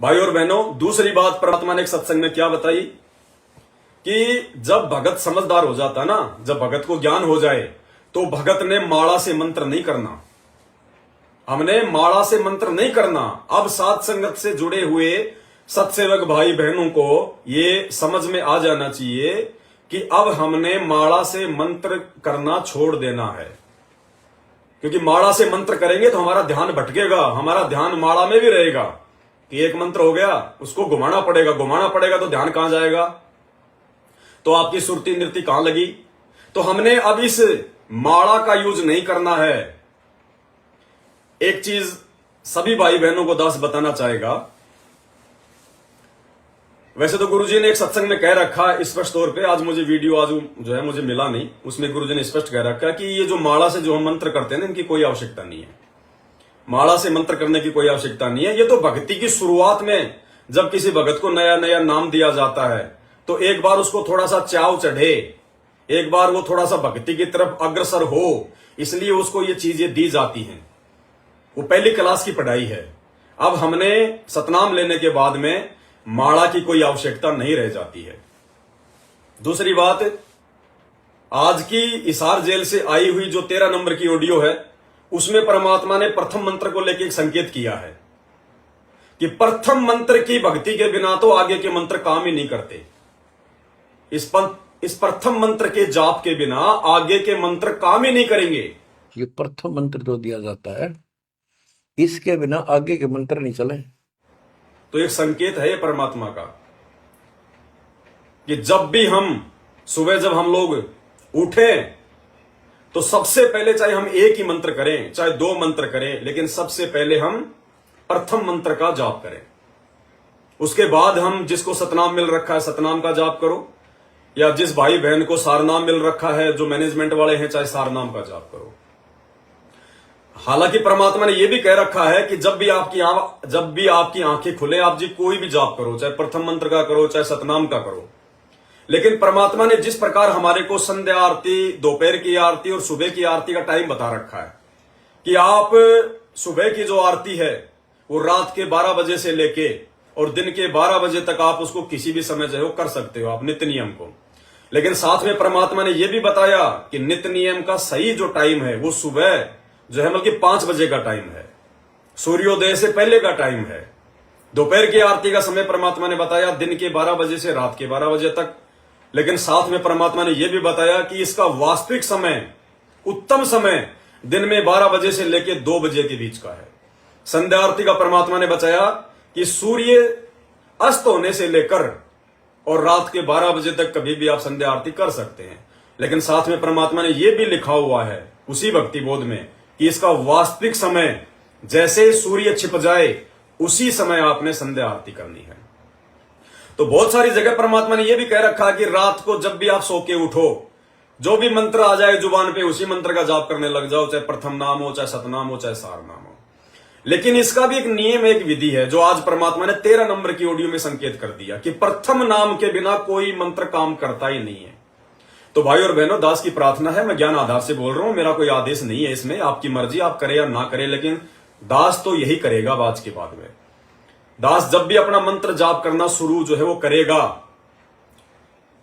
भाई और बहनों, दूसरी बात परमात्मा ने एक सत्संग में क्या बताई कि जब भगत समझदार हो जाता ना, जब भगत को ज्ञान हो जाए तो भगत ने माला से मंत्र नहीं करना। हमने माला से मंत्र नहीं करना। अब साध संगत से जुड़े हुए सत्सेवक भाई बहनों को ये समझ में आ जाना चाहिए कि अब हमने माला से मंत्र करना छोड़ देना है, क्योंकि माला से मंत्र करेंगे तो हमारा ध्यान भटकेगा, हमारा ध्यान माला में भी रहेगा कि एक मंत्र हो गया, उसको घुमाना पड़ेगा तो ध्यान कहां जाएगा, तो आपकी सुरती नृत्य कहां लगी। तो हमने अब इस माला का यूज नहीं करना है। एक चीज सभी भाई बहनों को दास बताना चाहेगा। वैसे तो गुरुजी ने एक सत्संग में कह रखा है स्पष्ट तौर पे, आज मुझे वीडियो आज जो है मुझे मिला नहीं, उसमें गुरुजी ने स्पष्ट कह रखा है कि ये जो माला से जो हम मंत्र करते हैं ना, इनकी कोई आवश्यकता नहीं है। माला से मंत्र करने की कोई आवश्यकता नहीं है। ये तो भक्ति की शुरुआत में जब किसी भगत को नया नया नाम दिया जाता है तो एक बार उसको थोड़ा सा चाव चढ़े, एक बार वो थोड़ा सा भक्ति की तरफ अग्रसर हो, इसलिए उसको ये चीजें दी जाती हैं। वो पहली क्लास की पढ़ाई है। अब हमने सतनाम लेने के बाद में माला की कोई आवश्यकता नहीं रह जाती है। दूसरी बात, आज की हिसार जेल से आई हुई जो 13 नंबर की ऑडियो है, उसमें परमात्मा ने प्रथम मंत्र को लेकर एक संकेत किया है कि प्रथम मंत्र की भक्ति के बिना तो आगे के मंत्र काम ही नहीं करते। इस प्रथम मंत्र के जाप के बिना आगे के मंत्र काम ही नहीं करेंगे। ये प्रथम मंत्र जो दिया जाता है, इसके बिना आगे के मंत्र नहीं चले। तो एक संकेत है ये परमात्मा का कि जब भी हम सुबह जब हम लोग उठे तो सबसे पहले, चाहे हम एक ही मंत्र करें चाहे 2 मंत्र करें, लेकिन सबसे पहले हम प्रथम मंत्र का जाप करें। उसके बाद हम जिसको सतनाम मिल रखा है सतनाम का जाप करो, या जिस भाई बहन को सारनाम मिल रखा है जो मैनेजमेंट वाले हैं, चाहे सारनाम का जाप करो। हालांकि परमात्मा ने यह भी कह रखा है कि जब भी आपकी आंखें खुले आप जी कोई भी जाप करो, चाहे प्रथम मंत्र का करो चाहे सतनाम का करो। लेकिन परमात्मा ने जिस प्रकार हमारे को संध्या आरती, दोपहर की आरती और सुबह की आरती का टाइम बता रखा है कि आप सुबह की जो आरती है वो रात के 12 बजे से लेके और दिन के 12 बजे तक आप उसको किसी भी समय जो है वो कर सकते हो, आप नित्य नियम को। लेकिन साथ में परमात्मा ने यह भी बताया कि नित्य नियम का सही जो टाइम है वो सुबह जो है बल्कि 5 बजे का टाइम है, सूर्योदय से पहले का टाइम है। दोपहर की आरती का समय परमात्मा ने बताया दिन के 12 बजे से रात के 12 बजे तक। लेकिन साथ में परमात्मा ने यह भी बताया कि इसका वास्तविक समय, उत्तम समय दिन में 12 बजे से लेकर 2 बजे के बीच का है। संध्या आरती का परमात्मा ने बताया कि सूर्य अस्त होने से लेकर और रात के 12 बजे तक कभी भी आप संध्या आरती कर सकते हैं। लेकिन साथ में परमात्मा ने यह भी लिखा हुआ है उसी भक्ति बोध में कि इसका वास्तविक समय जैसे सूर्य छिप जाए उसी समय आपने संध्या आरती करनी है। तो बहुत सारी जगह परमात्मा ने यह भी कह रखा कि रात को जब भी आप सो के उठो, जो भी मंत्र आ जाए जुबान पे उसी मंत्र का जाप करने लग जाओ, चाहे प्रथम नाम हो चाहे सतनाम हो चाहे सारनाम हो। लेकिन इसका भी एक नियम, एक विधि है जो आज परमात्मा ने 13 नंबर की ऑडियो में संकेत कर दिया कि प्रथम नाम के बिना कोई मंत्र काम करता ही नहीं है। तो भाई और बहनों, दास की प्रार्थना है, मैं ज्ञान आधार से बोल रहा हूं, मेरा कोई आदेश नहीं है इसमें, आपकी मर्जी, आप करें या ना करें, लेकिन दास तो यही करेगा। आज के बाद में दास जब भी अपना मंत्र जाप करना शुरू जो है वो करेगा,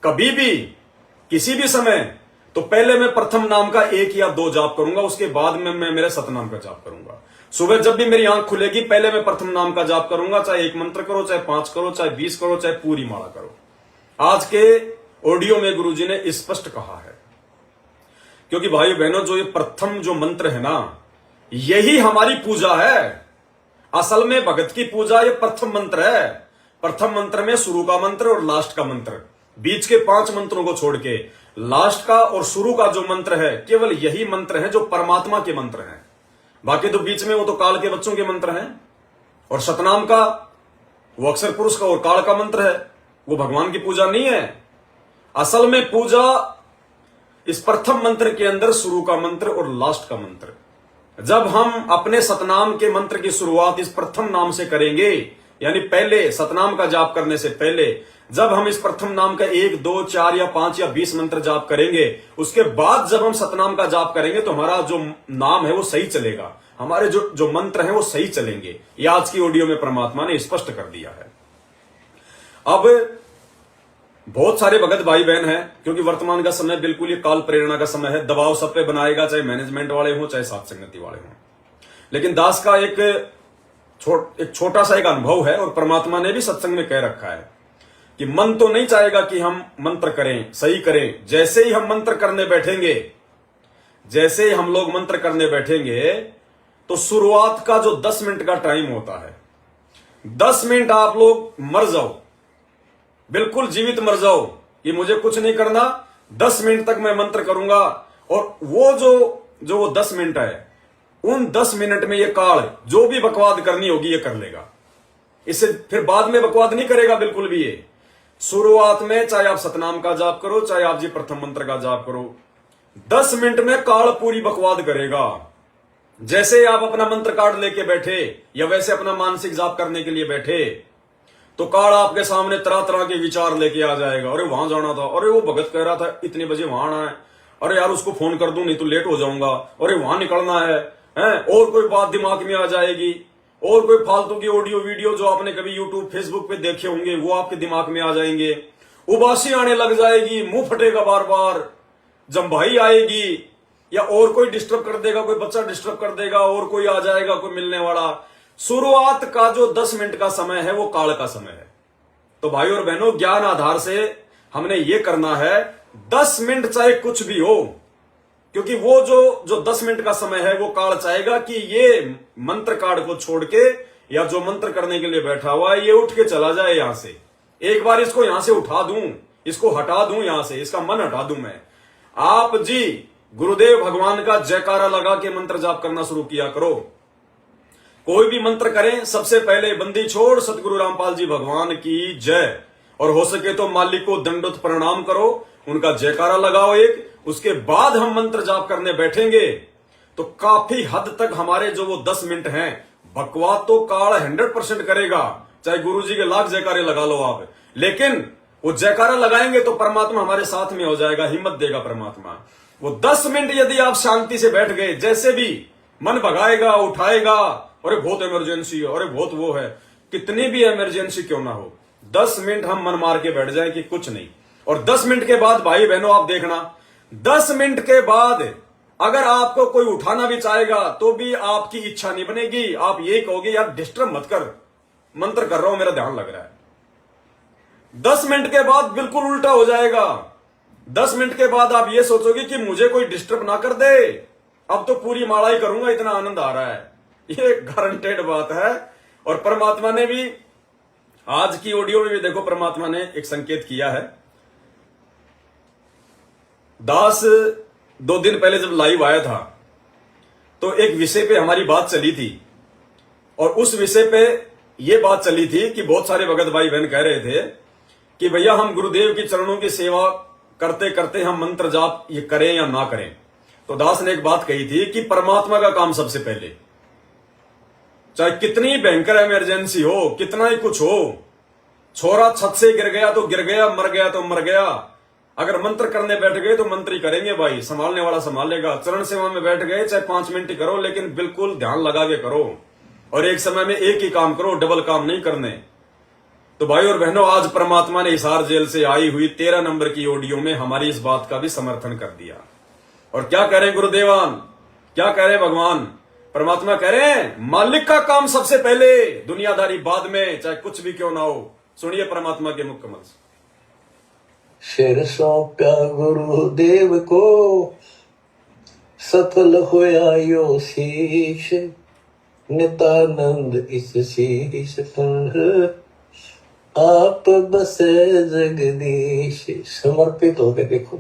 कभी भी किसी भी समय, तो पहले मैं प्रथम नाम का 1 या 2 जाप करूंगा, उसके बाद में मैं मेरे सतनाम का जाप करूंगा। सुबह जब भी मेरी आंख खुलेगी पहले मैं प्रथम नाम का जाप करूंगा, चाहे 1 मंत्र करो, चाहे 5 करो, चाहे 20 करो, चाहे पूरी माला करो। आज के ऑडियो में गुरुजी ने स्पष्ट कहा है, क्योंकि भाई बहनों जो ये प्रथम जो मंत्र है ना, यही हमारी पूजा है। असल में भगत की पूजा ये प्रथम मंत्र है। प्रथम मंत्र में शुरू का मंत्र और लास्ट का मंत्र, बीच के 5 मंत्रों को छोड़ के लास्ट का और शुरू का जो मंत्र है, केवल यही मंत्र है जो परमात्मा के मंत्र हैं। बाकी तो बीच में वो तो काल के बच्चों के मंत्र हैं। और सतनाम का वो अक्षर पुरुष का और काल का मंत्र है, वो भगवान की पूजा नहीं है। असल में पूजा इस प्रथम मंत्र के अंदर शुरू का मंत्र और लास्ट का मंत्र। जब हम अपने सतनाम के मंत्र की शुरुआत इस प्रथम नाम से करेंगे, यानी पहले सतनाम का जाप करने से पहले जब हम इस प्रथम नाम का 1, 2, 4 या 5 या 20 मंत्र जाप करेंगे, उसके बाद जब हम सतनाम का जाप करेंगे तो हमारा जो नाम है वो सही चलेगा। हमारे जो जो मंत्र हैं वो सही चलेंगे। ये आज की ऑडियो में परमात्मा ने स्पष्ट कर दिया है। अब बहुत सारे भगत भाई बहन हैं, क्योंकि वर्तमान का समय बिल्कुल ये काल प्रेरणा का समय है, दबाव सब पे बनाएगा, चाहे मैनेजमेंट वाले हों चाहे साथ संगति वाले हों। लेकिन दास का एक छोटा सा एक अनुभव है, और परमात्मा ने भी सत्संग में कह रखा है कि मन तो नहीं चाहेगा कि हम मंत्र करें, सही करें। जैसे ही हम मंत्र करने बैठेंगे, जैसे ही हम लोग मंत्र करने बैठेंगे, तो शुरुआत का जो 10 मिनट का टाइम होता है, 10 मिनट आप लोग मर जाओ, बिल्कुल जीवित मर जाओ, ये मुझे कुछ नहीं करना, 10 मिनट तक मैं मंत्र करूंगा। और वो जो 10 मिनट है, उन 10 मिनट में ये काल जो भी बकवाद करनी होगी ये कर लेगा। इससे फिर बाद में बकवाद नहीं करेगा बिल्कुल भी। ये शुरुआत में चाहे आप सतनाम का जाप करो, चाहे आप जी प्रथम मंत्र का जाप करो, 10 मिनट में काल पूरी बकवाद करेगा। जैसे आप अपना मंत्र कार्ड लेके बैठे या वैसे अपना मानसिक जाप करने के लिए बैठे, तो काल आपके सामने तरह तरह के विचार लेके आ जाएगा। अरे वहां जाना था, अरे वो भगत कह रहा था इतने बजे वहां आना है, अरे यार उसको फोन कर दूं नहीं तो लेट हो जाऊंगा, अरे वहां निकलना है, और कोई बात दिमाग में आ जाएगी, और कोई फालतू की ऑडियो वीडियो जो आपने कभी यूट्यूब फेसबुक पे देखे होंगे वो आपके दिमाग में आ जाएंगे, उबासी आने लग जाएगी, मुंह फटेगा बार बार, जम्भाई आएगी, या और कोई डिस्टर्ब कर देगा, कोई बच्चा डिस्टर्ब कर देगा, और कोई आ जाएगा कोई मिलने वाला। शुरुआत का जो 10 मिनट का समय है वो काल का समय है। तो भाई और बहनों, ज्ञान आधार से हमने ये करना है, 10 मिनट चाहे कुछ भी हो, क्योंकि वो जो 10 मिनट का समय है वो काल चाहेगा कि ये मंत्र कार्ड को छोड़ के, या जो मंत्र करने के लिए बैठा हुआ है ये उठ के चला जाए यहां से, एक बार इसको यहां से उठा दूं, इसको हटा दूं यहां से, इसका मन हटा दूं मैं। आप जी गुरुदेव भगवान का जयकारा लगा के मंत्र जाप करना शुरू किया करो। कोई भी मंत्र करें, सबसे पहले बंदी छोड़ सतगुरु रामपाल जी भगवान की जय, और हो सके तो मालिक को दंडोत प्रणाम करो, उनका जयकारा लगाओ एक। उसके बाद हम मंत्र जाप करने बैठेंगे तो काफी हद तक हमारे जो वो 10 मिनट हैं, बकवाद तो काल 100% करेगा, चाहे गुरुजी के लाख जयकारे लगा लो आप, लेकिन वो जयकारा लगाएंगे तो परमात्मा हमारे साथ में हो जाएगा, हिम्मत देगा परमात्मा। वो 10 मिनट यदि आप शांति से बैठ गए, जैसे भी मन भगाएगा, उठाएगा, अरे बहुत इमरजेंसी है, अरे बहुत वो है, कितनी भी इमरजेंसी क्यों ना हो, 10 मिनट हम मन मार के बैठ जाए कि कुछ नहीं। और 10 मिनट के बाद भाई बहनों आप देखना, 10 मिनट के बाद अगर आपको कोई उठाना भी चाहेगा तो भी आपकी इच्छा नहीं बनेगी, आप ये कहोगे यार डिस्टर्ब मत कर, मंत्र कर रहा हूं, मेरा ध्यान लग रहा है। 10 मिनट के बाद बिल्कुल उल्टा हो जाएगा। 10 मिनट के बाद आप ये सोचोगे कि मुझे कोई डिस्टर्ब ना कर दे, अब तो पूरी माला ही करूंगा, इतना आनंद आ रहा है। ये गारंटेड बात है। और परमात्मा ने भी आज की ऑडियो में भी देखो, परमात्मा ने एक संकेत किया है। दास 2 दिन पहले जब लाइव आया था तो एक विषय पे हमारी बात चली थी, और उस विषय पे ये बात चली थी कि बहुत सारे भगत भाई बहन कह रहे थे कि भैया हम गुरुदेव के चरणों की सेवा करते करते हम मंत्र जाप ये करें या ना करें। तो दास ने एक बात कही थी कि परमात्मा का काम सबसे पहले, चाहे कितनी भयंकर इमरजेंसी हो, कितना ही कुछ हो, छोरा छत से गिर गया तो गिर गया, मर गया तो मर गया, अगर मंत्र करने बैठ गए तो मंत्र ही करेंगे भाई, संभालने वाला संभालेगा। चरण सेवा में बैठ गए चाहे 5 मिनट ही करो, लेकिन बिल्कुल ध्यान लगा के करो, और एक समय में एक ही काम करो, डबल काम नहीं करने। तो भाई और बहनों, आज परमात्मा ने हिसार जेल से आई हुई 13 नंबर की ऑडियो में हमारी इस बात का भी समर्थन कर दिया। और क्या कह रहे गुरुदेवान, क्या कह रहे भगवान, परमात्मा कह रहे हैं मालिक का काम सबसे पहले, दुनियादारी बाद में, चाहे कुछ भी क्यों ना हो। सुनिए परमात्मा के मुख कमल से। सिर सौंप्या गुरुदेव को, सफल होया यो शीश, नितानंद इस शीश पर आप बसे जगदीश। समर्पित हो गए, देखो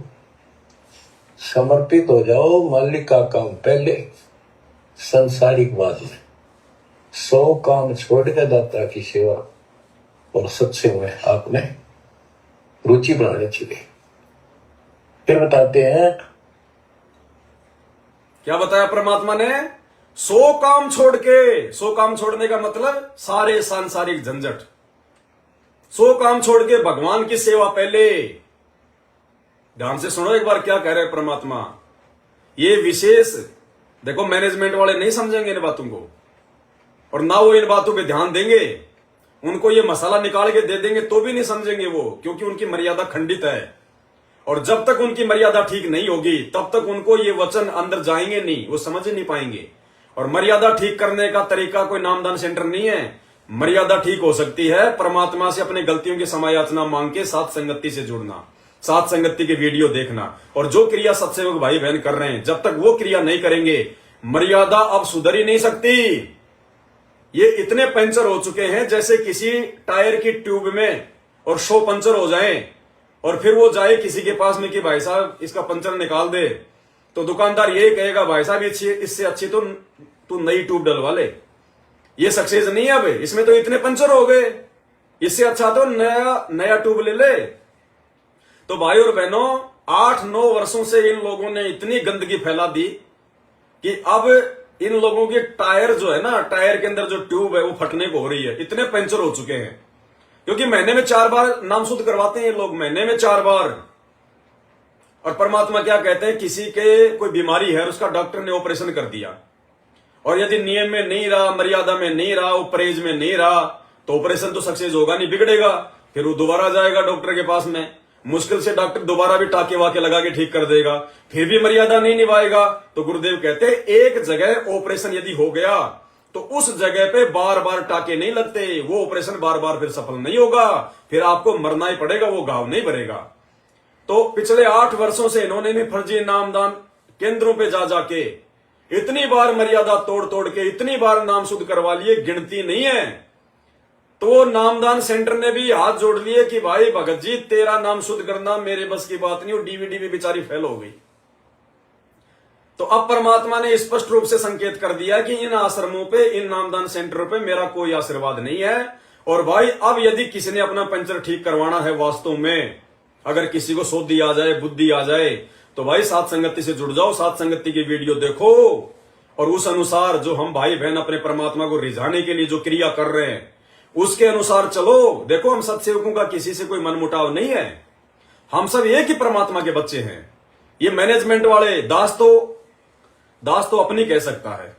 समर्पित हो जाओ, मालिक का काम पहले, संसारिक बाद में। 100 काम छोड़ के दाता की सेवा और सत्संग में आपने रुचि बनानी चाहिए। फिर बताते हैं, क्या बताया परमात्मा ने, 100 काम छोड़ के, 100 काम छोड़ने का मतलब सारे सांसारिक झंझट, 100 काम छोड़ के भगवान की सेवा पहले। ध्यान से सुनो एक बार क्या कह रहे हैं परमात्मा। ये विशेष देखो मैनेजमेंट वाले नहीं समझेंगे इन बातों को, और ना वो इन बातों पे ध्यान देंगे। उनको ये मसाला निकाल के दे देंगे तो भी नहीं समझेंगे वो, क्योंकि उनकी मर्यादा खंडित है। और जब तक उनकी मर्यादा ठीक नहीं होगी तब तक उनको ये वचन अंदर जाएंगे नहीं, वो समझ ही नहीं पाएंगे। और मर्यादा ठीक करने का तरीका कोई नामदान सेंटर नहीं है। मर्यादा ठीक हो सकती है परमात्मा से अपने गलतियों की समायाचना मांग के साथ संगति से जुड़ना, साथ संगति के वीडियो देखना। और जो क्रिया सत्सेवक भाई बहन कर रहे हैं, जब तक वो क्रिया नहीं करेंगे मर्यादा अब सुधर ही नहीं सकती। ये इतने पंचर हो चुके हैं जैसे किसी टायर की ट्यूब में और शो पंचर हो जाए और फिर वो जाए किसी के पास में कि भाई साहब इसका पंचर निकाल दे, तो दुकानदार यही कहेगा भाई साहब इससे अच्छी तो तू नई ट्यूब डलवा ले। ये सक्सेस नहीं है, अब इसमें तो इतने पंचर हो गए, इससे अच्छा तो नया ट्यूब ले ले। तो भाई और बहनों 8-9 वर्षों से इन लोगों ने इतनी गंदगी फैला दी कि अब इन लोगों के टायर जो है ना, टायर के अंदर जो ट्यूब है वो फटने को हो रही है। इतने पंचर हो चुके हैं क्योंकि महीने में 4 बार नाम शुद्ध करवाते हैं ये लोग, महीने में 4 बार। और परमात्मा क्या कहते हैं, किसी के कोई बीमारी है उसका डॉक्टर ने ऑपरेशन कर दिया और यदि नियम में नहीं रहा, मर्यादा में नहीं रहा, वो परहेज में नहीं रहा, तो ऑपरेशन तो सक्सेस होगा नहीं, बिगड़ेगा। फिर वो दोबारा जाएगा डॉक्टर के पास में, मुश्किल से डॉक्टर दोबारा भी टाके वाके लगा के ठीक कर देगा, फिर भी मर्यादा नहीं निभाएगा। तो गुरुदेव कहते हैं एक जगह ऑपरेशन यदि हो गया तो उस जगह पे बार बार टाके नहीं लगते, वो ऑपरेशन बार बार फिर सफल नहीं होगा, फिर आपको मरना ही पड़ेगा, वो घाव नहीं भरेगा। तो पिछले 8 वर्षों से इन्होंने भी फर्जी नामदान केंद्रों पे जा जाके इतनी बार मर्यादा तोड़ तोड़ के इतनी बार नाम शुद्ध करवा लिए, गिनती नहीं है। तो नामदान सेंटर ने भी हाथ जोड़ लिए कि भाई भगत जी तेरा नाम शुद्ध करना मेरे बस की बात नहीं, और डीवीडी भी बेचारी फेल हो गई। तो अब परमात्मा ने स्पष्ट रूप से संकेत कर दिया कि इन आश्रमों पे, इन नामदान सेंटरों पे मेरा कोई आशीर्वाद नहीं है। और भाई अब यदि किसी ने अपना पंचर ठीक करवाना है, वास्तव में अगर किसी को सोधी आ जाए, बुद्धि आ जाए, तो भाई साथ संगति से जुड़ जाओ, साथ संगति की वीडियो देखो और उस अनुसार जो हम भाई बहन अपने परमात्मा को रिझाने के लिए जो क्रिया कर रहे हैं उसके अनुसार चलो। देखो हम सत्सेवकों का किसी से कोई मनमुटाव नहीं है, हम सब एक ही परमात्मा के बच्चे हैं। ये मैनेजमेंट वाले दास तो अपनी कह सकता है,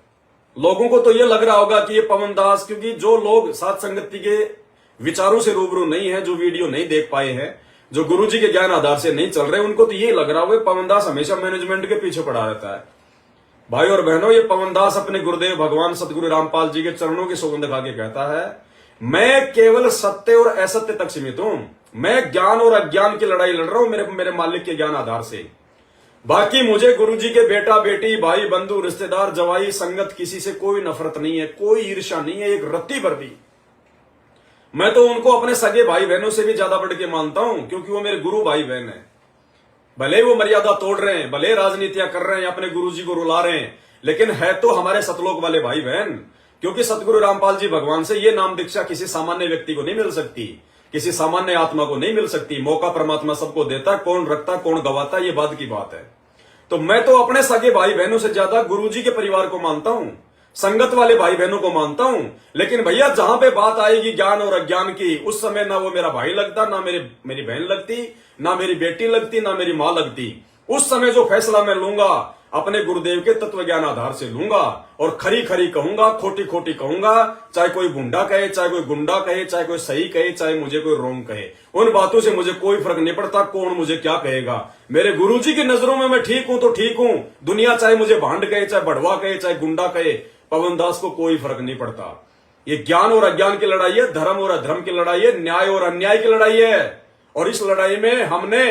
लोगों को तो ये लग रहा होगा कि ये पवन दास, क्योंकि जो लोग साथ संगति के विचारों से रूबरू नहीं है, जो वीडियो नहीं देख पाए हैं, जो गुरुजी के ज्ञान आधार से नहीं चल रहे, उनको तो ये लग रहा होगा पवन दास हमेशा मैनेजमेंट के पीछे पड़ा रहता है। भाई और बहनों, ये पवन दास अपने गुरुदेव भगवान सतगुरु रामपाल जी के चरणों की सौगंध खा के कहता है, मैं केवल सत्य और असत्य तक सीमित हूं, मैं ज्ञान और अज्ञान की लड़ाई लड़ रहा हूं मेरे मालिक के ज्ञान आधार से। बाकी मुझे गुरुजी के बेटा बेटी, भाई बंधु, रिश्तेदार, जवाई, संगत, किसी से कोई नफरत नहीं है, कोई ईर्ष्या नहीं है, एक रत्ती भर भी। मैं तो उनको अपने सगे भाई बहनों से भी ज्यादा बढ़ के मानता हूं, क्योंकि वो मेरे गुरु भाई बहन है। भले वो मर्यादा तोड़ रहे हैं, भले राजनीतियां कर रहे हैं, अपने गुरुजी को रुला रहे हैं, लेकिन है तो हमारे सतलोक वाले भाई बहन। क्योंकि सतगुरु रामपाल जी भगवान से ये नाम दीक्षा किसी सामान्य व्यक्ति को नहीं मिल सकती, किसी सामान्य आत्मा को नहीं मिल सकती। मौका परमात्मा सबको देता, कौन रखता कौन गवाता, ये बाद की बात है। तो मैं तो अपने सगे भाई बहनों से ज्यादा गुरुजी के परिवार को मानता हूं, संगत वाले भाई बहनों को मानता हूं। लेकिन भैया जहां पे बात आएगी ज्ञान और अज्ञान की, उस समय ना वो मेरा भाई लगता, ना मेरी बहन लगती, ना मेरी बेटी लगती, ना मेरी मां लगती। उस समय जो फैसला मैं लूंगा अपने गुरुदेव के तत्व ज्ञान आधार से लूंगा, और खरी खरी कहूंगा, खोटी खोटी कहूंगा, चाहे कोई भुंडा कहे, चाहे कोई गुंडा कहे, चाहे कोई सही कहे, चाहे मुझे कोई रोंग कहे, उन बातों से मुझे कोई फर्क नहीं पड़ता कौन मुझे क्या कहेगा। मेरे गुरुजी की नजरों में मैं ठीक हूं तो ठीक हूं, दुनिया चाहे मुझे भांड कहे, चाहे बढ़वा कहे, चाहे गुंडा कहे, पवन दास को कोई फर्क नहीं पड़ता। ये ज्ञान और अज्ञान की लड़ाई है, धर्म और अधर्म की लड़ाई है, न्याय और अन्याय की लड़ाई है, और इस लड़ाई में हमने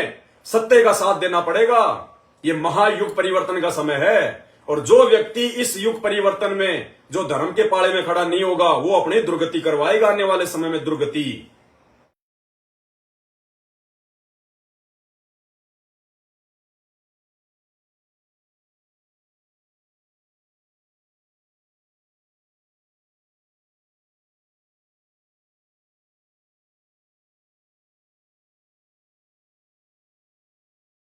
सत्य का साथ देना पड़ेगा। ये महायुग परिवर्तन का समय है, और जो व्यक्ति इस युग परिवर्तन में जो धर्म के पाले में खड़ा नहीं होगा, वो अपनी दुर्गति करवाएगा, आने वाले समय में दुर्गति।